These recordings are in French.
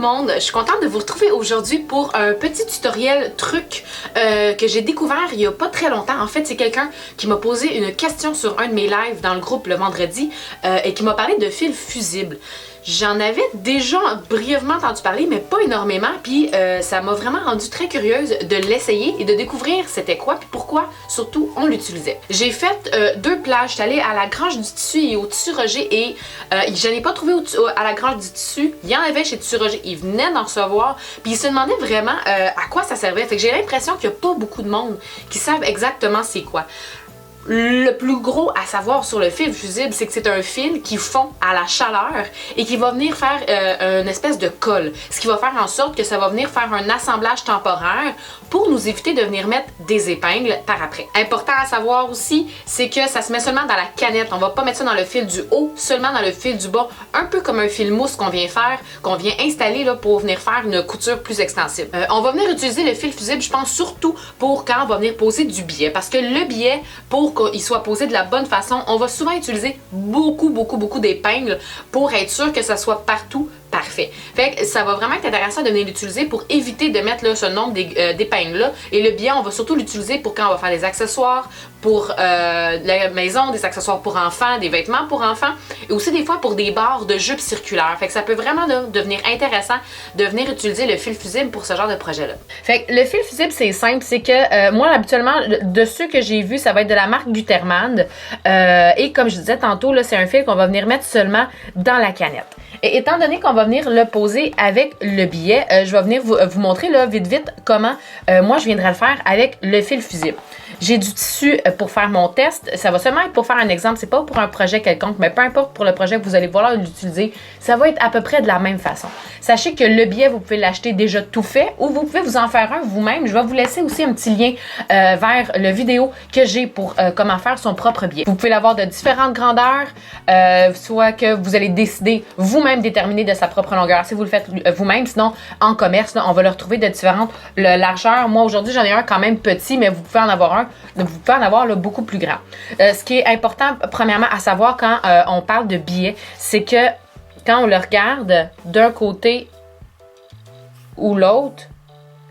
monde, je suis contente de vous retrouver aujourd'hui pour un petit tutoriel truc que j'ai découvert il y a pas très longtemps. En fait, c'est quelqu'un qui m'a posé une question sur un de mes lives dans le groupe le vendredi et qui m'a parlé de fil fusible. J'en avais déjà brièvement entendu parler, mais pas énormément, puis ça m'a vraiment rendue très curieuse de l'essayer et de découvrir c'était quoi, puis pourquoi, surtout, on l'utilisait. J'ai fait deux plages, j'étais allée à la Grange du Tissu et au Tissu Roger, et je n'ai pas trouvé à la Grange du Tissu, il y en avait chez Tissu Roger, ils venaient d'en recevoir, puis ils se demandaient vraiment à quoi ça servait. Fait que j'ai l'impression qu'il n'y a pas beaucoup de monde qui savent exactement c'est quoi. Le plus gros à savoir sur le fil fusible, c'est que c'est un fil qui fond à la chaleur et qui va venir faire une espèce de colle. Ce qui va faire en sorte que ça va venir faire un assemblage temporaire pour nous éviter de venir mettre des épingles par après. Important à savoir aussi, c'est que ça se met seulement dans la canette. On va pas mettre ça dans le fil du haut, seulement dans le fil du bas. Un peu comme un fil mousse qu'on vient faire, qu'on vient installer là, pour venir faire une couture plus extensive. On va venir utiliser le fil fusible, je pense surtout pour quand on va venir poser du biais. Parce que le biais, pour qu'il soit posé de la bonne façon, on va souvent utiliser beaucoup d'épingles pour être sûr que ça soit partout parfait. Fait que ça va vraiment être intéressant de venir l'utiliser pour éviter de mettre là, ce nombre d'épingles-là. Et le biais, on va surtout l'utiliser pour quand on va faire des accessoires pour la maison, des accessoires pour enfants, des vêtements pour enfants, et aussi des fois pour des barres de jupes circulaires. Fait que ça peut vraiment là, devenir intéressant de venir utiliser le fil fusible pour ce genre de projet-là. Fait que le fil fusible, c'est simple, c'est que moi, habituellement, de ceux que j'ai vus, ça va être de la marque Gutermann. Et comme je disais tantôt, là, c'est un fil qu'on va venir mettre seulement dans la canette. Et étant donné qu'on va venir le poser avec le billet, je vais venir vous montrer là, vite comment moi je viendrai le faire avec le fil fusible. J'ai du tissu pour faire mon test. Ça va seulement être pour faire un exemple. C'est pas pour un projet quelconque, mais peu importe pour le projet que vous allez vouloir l'utiliser, ça va être à peu près de la même façon. Sachez que le billet, vous pouvez l'acheter déjà tout fait ou vous pouvez vous en faire un vous-même. Je vais vous laisser aussi un petit lien vers le vidéo que j'ai pour comment faire son propre billet. Vous pouvez l'avoir de différentes grandeurs, soit que vous allez décider vous-même déterminer de sa propre longueur. Si vous le faites vous-même, sinon en commerce, là, on va le retrouver de différentes largeurs. Moi aujourd'hui, j'en ai un quand même petit, mais vous pouvez en avoir un. Vous pouvez en avoir là, beaucoup plus grand. Ce qui est important, premièrement, à savoir quand on parle de billets, c'est que quand on le regarde d'un côté ou l'autre,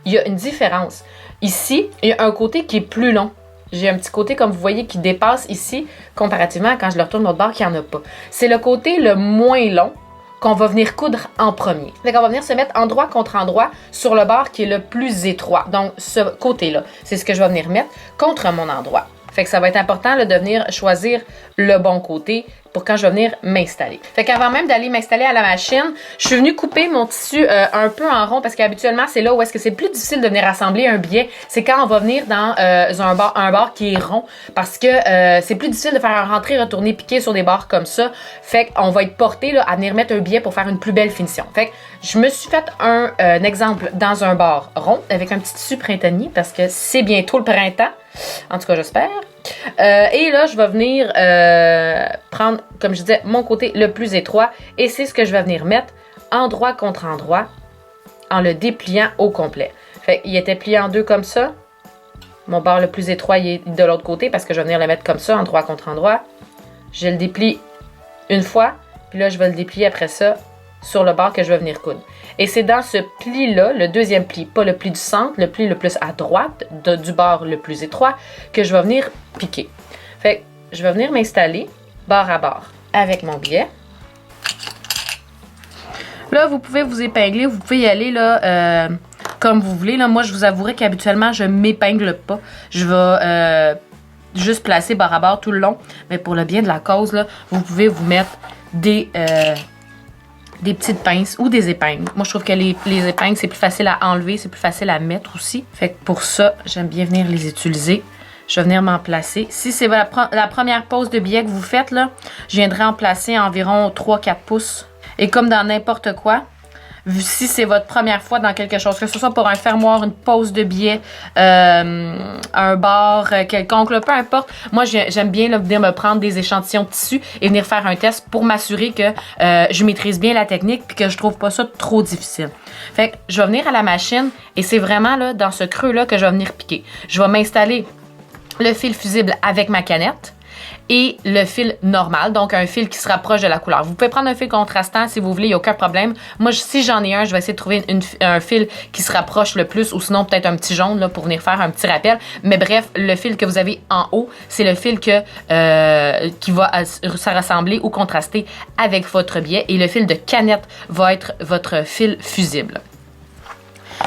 il y a une différence. Ici, il y a un côté qui est plus long. J'ai un petit côté, comme vous voyez, qui dépasse ici, comparativement à quand je le retourne de l'autre bord, qu'il n'y en a pas. C'est le côté le moins long qu'on va venir coudre en premier. Fait qu'on va venir se mettre endroit contre endroit sur le bord qui est le plus étroit. Donc, ce côté-là, c'est ce que je vais venir mettre contre mon endroit. Fait que ça va être important là, de venir choisir le bon côté pour quand je vais venir m'installer. Fait qu'avant même d'aller m'installer à la machine, je suis venue couper mon tissu un peu en rond parce qu'habituellement, c'est là où est-ce que c'est plus difficile de venir assembler un billet. C'est quand on va venir dans un bar qui est rond parce que c'est plus difficile de faire un rentrer, retourner, piquer sur des barres comme ça. Fait qu'on va être porté là, à venir mettre un billet pour faire une plus belle finition. Fait que je me suis fait un exemple dans un bar rond avec un petit tissu printanier parce que c'est bientôt le printemps. En tout cas, j'espère. Et là, je vais venir prendre, comme je disais, mon côté le plus étroit. Et c'est ce que je vais venir mettre endroit contre endroit en le dépliant au complet. Fait qu'il était plié en deux comme ça. Mon bord le plus étroit il est de l'autre côté parce que je vais venir le mettre comme ça, endroit contre endroit. Je le déplie une fois. Puis là, je vais le déplier après ça sur le bord que je vais venir coudre. Et c'est dans ce pli-là, le deuxième pli, pas le pli du centre, le pli le plus à droite, du bord le plus étroit, que je vais venir piquer. Fait que je vais venir m'installer bord à bord avec mon billet. Là, vous pouvez vous épingler, vous pouvez y aller là, comme vous voulez. Là, moi, je vous avouerai qu'habituellement, je ne m'épingle pas. Je vais juste placer bord à bord tout le long. Mais pour le bien de la cause, là, vous pouvez vous mettre des petites pinces ou des épingles. Moi, je trouve que les épingles, c'est plus facile à enlever, c'est plus facile à mettre aussi. Fait que pour ça, j'aime bien venir les utiliser. Je vais venir m'en placer. Si c'est la première pose de billet que vous faites, là, je viendrai en placer environ 3-4 pouces. Et comme dans n'importe quoi, si c'est votre première fois dans quelque chose, que ce soit pour un fermoir, une pose de billet, un bar quelconque, là, peu importe. Moi, j'aime bien là, venir me prendre des échantillons de tissu et venir faire un test pour m'assurer que je maîtrise bien la technique et que je trouve pas ça trop difficile. Fait que je vais venir à la machine et c'est vraiment là, dans ce creux-là que je vais venir piquer. Je vais m'installer le fil fusible avec ma canette. et le fil normal, donc un fil qui se rapproche de la couleur. Vous pouvez prendre un fil contrastant si vous voulez, il n'y a aucun problème. Moi, si j'en ai un, je vais essayer de trouver un fil qui se rapproche le plus ou sinon peut-être un petit jaune là, pour venir faire un petit rappel. Mais bref, le fil que vous avez en haut, c'est le fil qui va se rassembler ou contraster avec votre biais et le fil de canette va être votre fil fusible.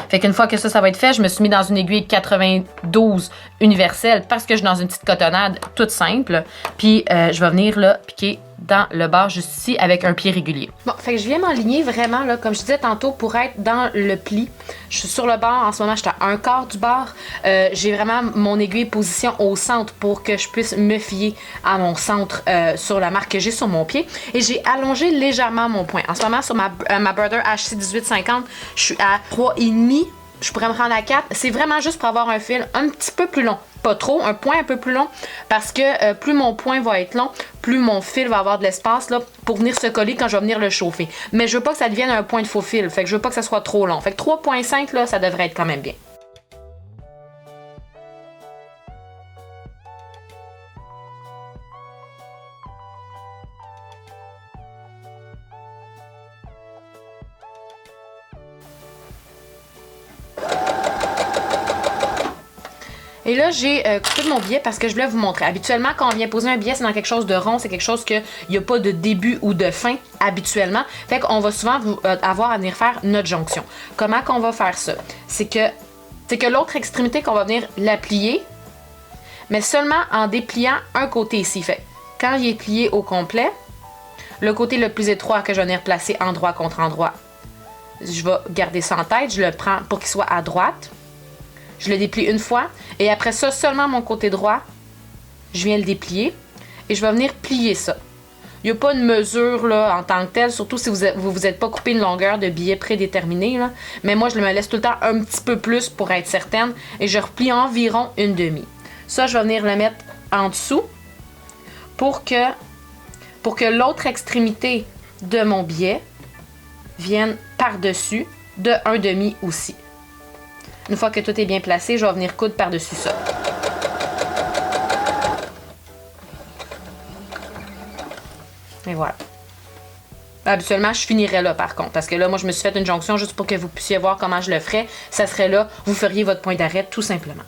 Fait qu'une fois que ça va être fait, je me suis mis dans une aiguille 92 universelle parce que je suis dans une petite cotonnade toute simple. Puis je vais venir là piquer dans le bord juste ici avec un pied régulier. Bon, fait que je viens m'enligner vraiment là, comme je disais tantôt, pour être dans le pli. Je suis sur le bord, en ce moment, je suis à un quart du bord. J'ai vraiment mon aiguille position au centre pour que je puisse me fier à mon centre sur la marque que j'ai sur mon pied. Et j'ai allongé légèrement mon point. En ce moment, sur ma Brother HC 1850, je suis à 3,5. Je pourrais me rendre à 4. C'est vraiment juste pour avoir un fil un petit peu plus long. Pas trop, un point un peu plus long, parce que plus mon point va être long, plus mon fil va avoir de l'espace là pour venir se coller quand je vais venir le chauffer. Mais je veux pas que ça devienne un point de faux fil, fait que je veux pas que ça soit trop long. Fait que 3,5 là, ça devrait être quand même bien. Et là, j'ai coupé mon billet parce que je voulais vous montrer. Habituellement, quand on vient poser un billet, c'est dans quelque chose de rond, c'est quelque chose qu'il n'y a pas de début ou de fin habituellement. Fait qu'on va souvent avoir à venir faire notre jonction. Comment qu'on va faire ça? C'est que l'autre extrémité qu'on va venir la plier, mais seulement en dépliant un côté ici. Fait quand il est plié au complet, le côté le plus étroit que je vais venir placer endroit contre endroit, je vais garder ça en tête, je le prends pour qu'il soit à droite. Je le déplie une fois et après ça, seulement mon côté droit, je viens le déplier et je vais venir plier ça. Il n'y a pas de mesure là, en tant que telle, surtout si vous vous êtes pas coupé une longueur de billet prédéterminée. Là. Mais moi, je me laisse tout le temps un petit peu plus pour être certaine et je replie environ une demi. Ça, je vais venir le mettre en dessous pour que l'autre extrémité de mon billet vienne par-dessus de un demi aussi. Une fois que tout est bien placé, je vais venir coudre par-dessus ça. Et voilà. Habituellement, je finirais là par contre. Parce que là, moi, je me suis fait une jonction juste pour que vous puissiez voir comment je le ferais. Ça serait là, vous feriez votre point d'arrêt tout simplement.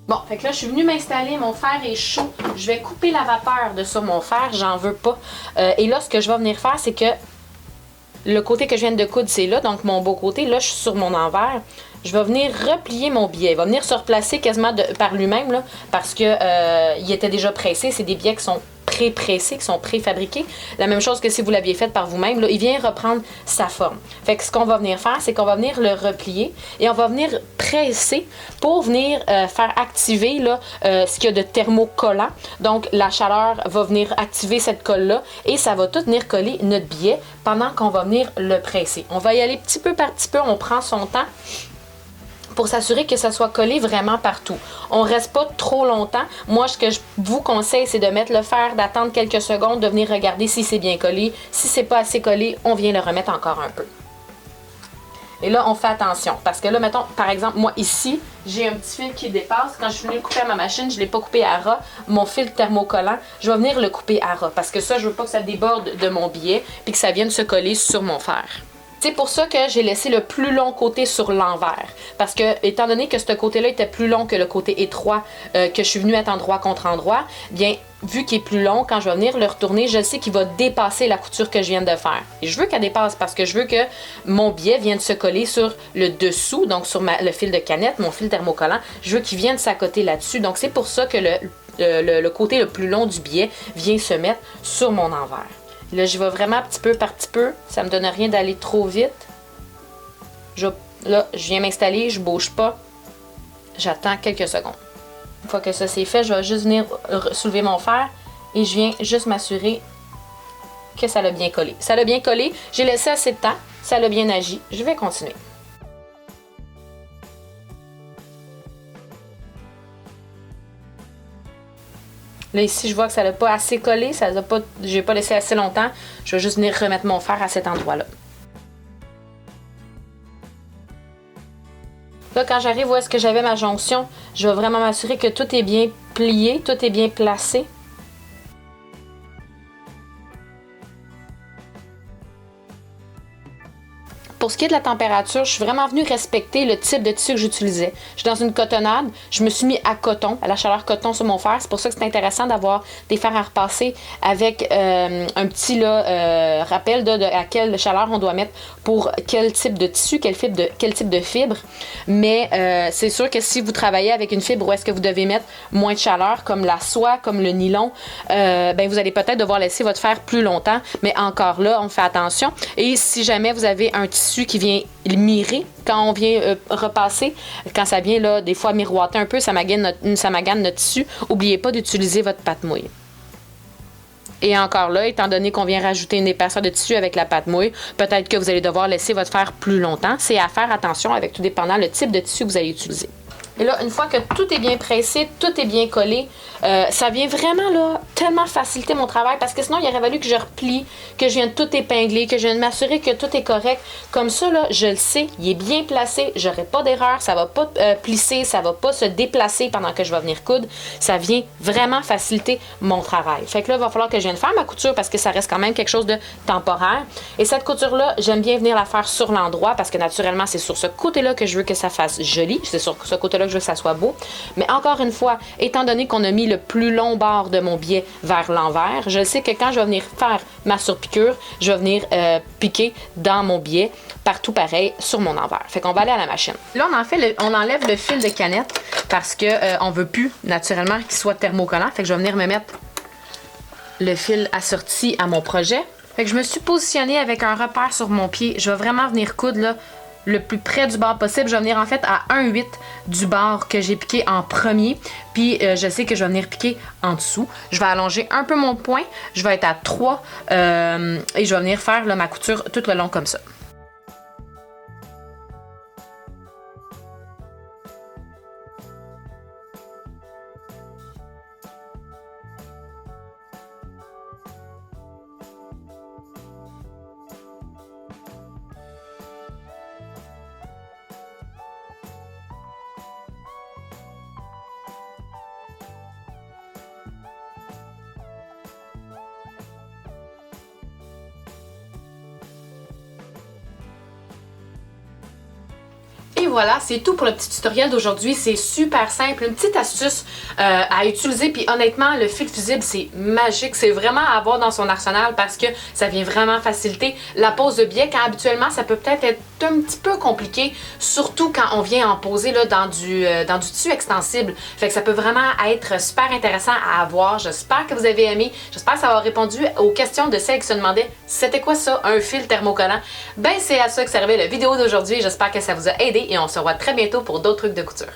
Bon, fait que là, je suis venue m'installer, mon fer est chaud. Je vais couper la vapeur de sur mon fer, j'en veux pas. Et là, ce que je vais venir faire, c'est que le côté que je viens de coudre, c'est là, donc mon beau côté. Là, je suis sur mon envers. Je vais venir replier mon billet. Il va venir se replacer quasiment par lui-même, là, parce que il était déjà pressé. C'est des billets qui sont pré-pressés, qui sont préfabriqués. La même chose que si vous l'aviez fait par vous-même, là, il vient reprendre sa forme. Fait que ce qu'on va venir faire, c'est qu'on va venir le replier et on va venir presser pour venir faire activer là, ce qu'il y a de thermocollant. Donc, la chaleur va venir activer cette colle-là et ça va tout venir coller notre billet pendant qu'on va venir le presser. On va y aller petit peu par petit peu, on prend son temps pour s'assurer que ça soit collé vraiment partout. On reste pas trop longtemps. Moi, ce que je vous conseille, c'est de mettre le fer, d'attendre quelques secondes, de venir regarder si c'est bien collé. Si c'est pas assez collé, on vient le remettre encore un peu. Et là, on fait attention. Parce que là, mettons, par exemple, moi, ici, j'ai un petit fil qui dépasse. Quand je suis venue le couper à ma machine, je ne l'ai pas coupé à ras. Mon fil thermocollant, je vais venir le couper à ras. Parce que ça, je veux pas que ça déborde de mon billet puis que ça vienne se coller sur mon fer. C'est pour ça que j'ai laissé le plus long côté sur l'envers. Parce que, étant donné que ce côté-là était plus long que le côté étroit que je suis venue mettre endroit contre endroit, bien, vu qu'il est plus long, quand je vais venir le retourner, je sais qu'il va dépasser la couture que je viens de faire. Et je veux qu'elle dépasse parce que je veux que mon billet vienne se coller sur le dessous, donc sur le fil de canette, mon fil thermocollant. Je veux qu'il vienne s'accoter là-dessus. Donc, c'est pour ça que le côté le plus long du billet vient se mettre sur mon envers. Là, j'y vais vraiment petit peu par petit peu. Ça me donne rien d'aller trop vite. Là, je viens m'installer, je bouge pas. J'attends quelques secondes. Une fois que ça c'est fait, je vais juste venir soulever mon fer et je viens juste m'assurer que ça l'a bien collé. Ça l'a bien collé. J'ai laissé assez de temps. Ça l'a bien agi. Je vais continuer. Là, ici, je vois que ça n'a pas assez collé. Je n'ai pas laissé assez longtemps. Je vais juste venir remettre mon fer à cet endroit-là. Là, quand j'arrive où est-ce que j'avais ma jonction, je vais vraiment m'assurer que tout est bien plié, tout est bien placé. Pour ce qui est de la température, je suis vraiment venue respecter le type de tissu que j'utilisais. Je suis dans une cotonnade, je me suis mis à coton, à la chaleur coton sur mon fer. C'est pour ça que c'est intéressant d'avoir des fers à repasser avec un petit rappel à quelle chaleur on doit mettre pour quel type de tissu, quel type de fibre. Mais c'est sûr que si vous travaillez avec une fibre où est-ce que vous devez mettre moins de chaleur, comme la soie, comme le nylon, ben vous allez peut-être devoir laisser votre fer plus longtemps. Mais encore là, on fait attention. Et si jamais vous avez un tissu qui vient mirer quand on vient repasser, quand ça vient là, des fois miroiter un peu, ça magane notre tissu, n'oubliez pas d'utiliser votre pâte mouille. Et encore là, étant donné qu'on vient rajouter une épaisseur de tissu avec la pâte mouille, peut-être que vous allez devoir laisser votre fer plus longtemps. C'est à faire attention avec tout dépendant le type de tissu que vous allez utiliser. Et là, une fois que tout est bien pressé, tout est bien collé, ça vient vraiment là tellement faciliter mon travail parce que sinon, il aurait fallu que je replie, que je vienne tout épingler, que je vienne m'assurer que tout est correct. Comme ça, là, je le sais, il est bien placé, j'aurai pas d'erreur, ça va pas plisser, ça va pas se déplacer pendant que je vais venir coudre. Ça vient vraiment faciliter mon travail. Fait que là, il va falloir que je vienne faire ma couture parce que ça reste quand même quelque chose de temporaire. Et cette couture-là, j'aime bien venir la faire sur l'endroit parce que naturellement, c'est sur ce côté-là que je veux que ça fasse joli. C'est sur ce côté-là que je veux que ça soit beau. Mais encore une fois, étant donné qu'on a mis le plus long bord de mon biais vers l'envers, je sais que quand je vais venir faire ma surpiqûre, je vais venir piquer dans mon biais partout pareil sur mon envers. Fait qu'on va aller à la machine. Là, on enlève le fil de canette parce que on veut plus naturellement qu'il soit thermocollant. Fait que je vais venir me mettre le fil assorti à mon projet. Fait que je me suis positionnée avec un repère sur mon pied. Je vais vraiment venir coudre là le plus près du bord possible. Je vais venir en fait à 1/8 du bord que j'ai piqué en premier. Puis je sais que je vais venir piquer en dessous. Je vais allonger un peu mon point. Je vais être à 3 et je vais venir faire là, ma couture tout le long comme ça. Et voilà, c'est tout pour le petit tutoriel d'aujourd'hui. C'est super simple, une petite astuce à utiliser. Puis honnêtement, le fil fusible, c'est magique. C'est vraiment à avoir dans son arsenal parce que ça vient vraiment faciliter la pose de biais. Quand habituellement, ça peut peut-être être un petit peu compliqué, surtout quand on vient en poser là, dans du tissu extensible. Fait que ça peut vraiment être super intéressant à avoir. J'espère que vous avez aimé. J'espère que ça va répondu aux questions de celles qui se demandaient c'était quoi ça, un fil thermocollant. Ben c'est à ça que servait la vidéo d'aujourd'hui. J'espère que ça vous a aidé et on se revoit très bientôt pour d'autres trucs de couture.